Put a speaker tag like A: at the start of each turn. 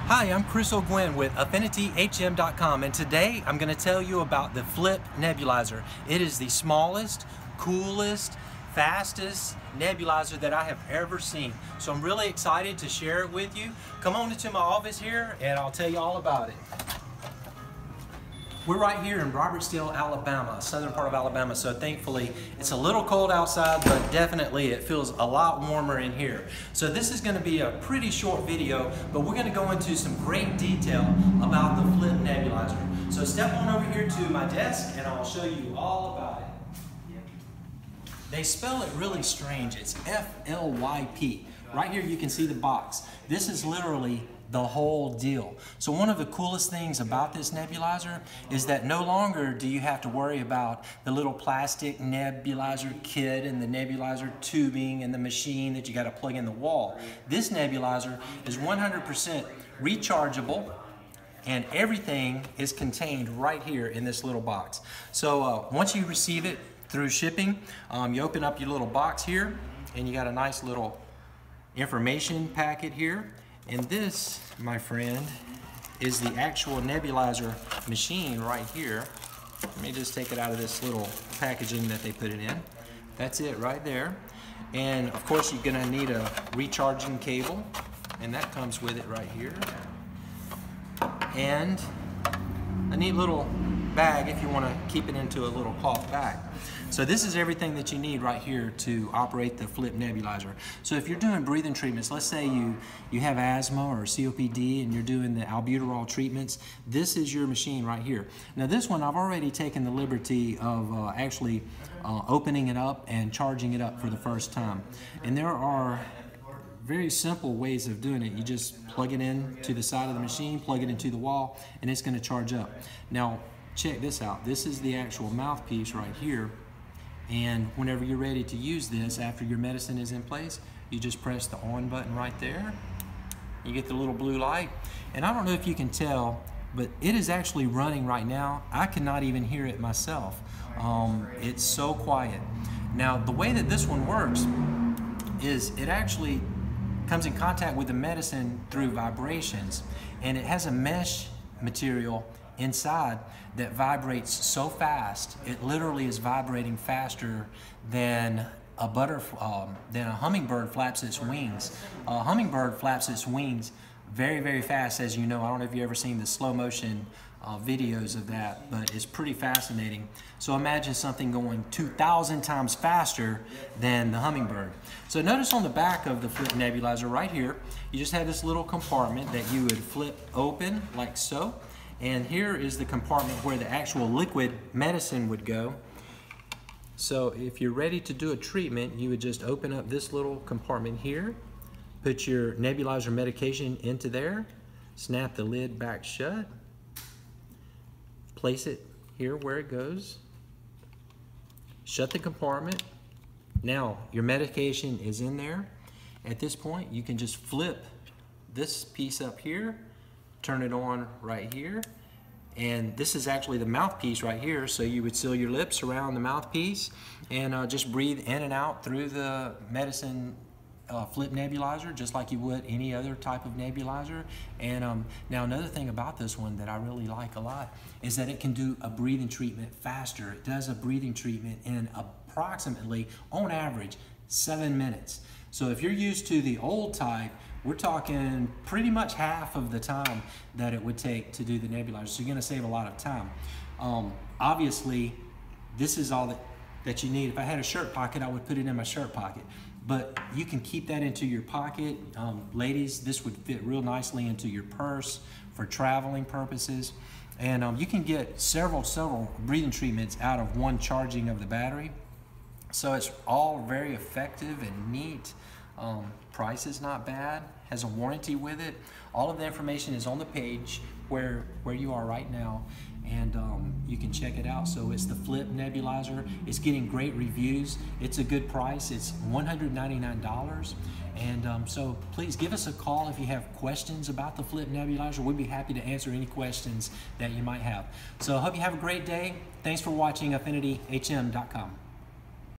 A: Hi, I'm Chris O'Gwen with AffinityHM.com, and today I'm going to tell you about the Flyp Nebulizer. It is the smallest, coolest, fastest nebulizer that I have ever seen. So I'm really excited to share it with you. Come on into my office here and I'll tell you all about it. We're right here in Robertsdale, Alabama, southern part of Alabama, so thankfully it's a little cold outside, but definitely it feels a lot warmer in here. So this is going to be a pretty short video, but we're going to go into some great detail about the Flyp Nebulizer. So step on over here to my desk and I'll show you all about it. They spell it really strange. It's F-L-Y-P. Right here you can see the box. This is literally the whole deal. So one of the coolest things about this nebulizer is that no longer do you have to worry about the little plastic nebulizer kit and the nebulizer tubing and the machine that you got to plug in the wall. This nebulizer is 100% rechargeable, and everything is contained right here in this little box. So once you receive it through shipping, you open up your little box here and you got a nice little information packet here. And this, my friend, is the actual nebulizer machine right here. Let me just take it out of this little packaging that they put it in. That's it right there. And of course you're gonna need a recharging cable, and that comes with it right here. And a neat little bag if you want to keep it into a little cloth bag. So this is everything that you need right here to operate the Flyp Nebulizer. So if you're doing breathing treatments, let's say you have asthma or COPD and you're doing the albuterol treatments, this is your machine right here. Now this one, I've already taken the liberty of actually opening it up and charging it up for the first time. And there are very simple ways of doing it. You just plug it in to the side of the machine, plug it into the wall, and it's going to charge up. Now check this out. This is the actual mouthpiece right here. And whenever you're ready to use this, after your medicine is in place, you just press the on button right there. You get the little blue light. And I don't know if you can tell, but it is actually running right now. I cannot even hear it myself. It's so quiet. Now, the way that this one works is it actually comes in contact with the medicine through vibrations, and it has a mesh material inside that vibrates so fast, it literally is vibrating faster than a hummingbird flaps its wings. A hummingbird flaps its wings very, very fast, as you know. I don't know if you've ever seen the slow motion videos of that, but it's pretty fascinating. So imagine something going 2,000 times faster than the hummingbird. So notice on the back of the Flyp Nebulizer right here, you just have this little compartment that you would flip open like so. And here is the compartment where the actual liquid medicine would go. So if you're ready to do a treatment, you would just open up this little compartment here, put your nebulizer medication into there, snap the lid back shut, place it here where it goes, shut the compartment. Now your medication is in there. At this point, you can just flip this piece up here, turn it on right here, and this is actually the mouthpiece right here. So you would seal your lips around the mouthpiece and just breathe in and out through the medicine Flyp Nebulizer, just like you would any other type of nebulizer. And now another thing about this one that I really like a lot is that it can do a breathing treatment faster. It does a breathing treatment in approximately, on average, 7 minutes. So if you're used to the old type, we're talking pretty much half of the time that it would take to do the nebulizer. So you're going to save a lot of time. Obviously, this is all that you need. If I had a shirt pocket, I would put it in my shirt pocket. But you can keep that into your pocket. Ladies, this would fit real nicely into your purse for traveling purposes. And you can get several breathing treatments out of one charging of the battery. So it's all very effective and neat. Price is not bad, has a warranty with it. All of the information is on the page where you are right now, and you can check it out. So it's the Flyp Nebulizer. It's getting great reviews. It's a good price. It's $199. And so please give us a call if you have questions about the Flyp Nebulizer. We'd be happy to answer any questions that you might have. So I hope you have a great day. Thanks for watching AffinityHM.com.